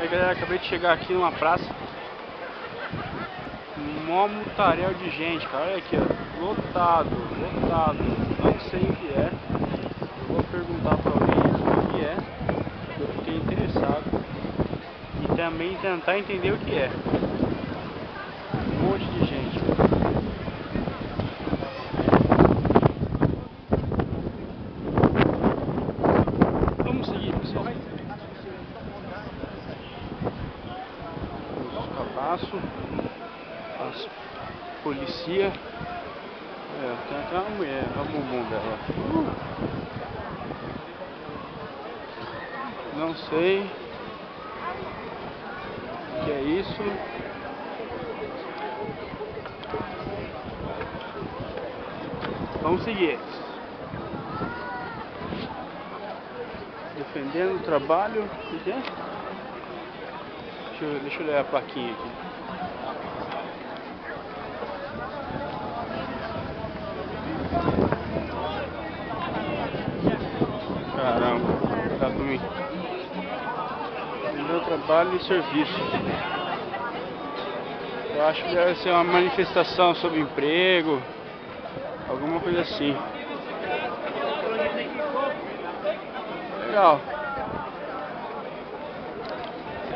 Aí galera, acabei de chegar aqui numa praça. Mó mutarel de gente, cara. Olha aqui, ó. Lotado, lotado. Não sei o que é. Eu vou perguntar pra alguém o que é. Eu fiquei interessado. E também tentar entender o que é. Um monte de gente. Vamos seguir, pessoal. Os cabaços. As policia. Tem até uma mulher, olha o bumbum dela. Não sei o que é isso. Vamos seguir. Defendendo o trabalho. O que é? Deixa eu ler a plaquinha aqui. Caramba, tá comigo. Meu trabalho e serviço. Eu acho que deve ser uma manifestação sobre emprego, alguma coisa assim. Legal.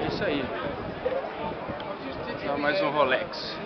É isso aí. Dá mais um Rolex.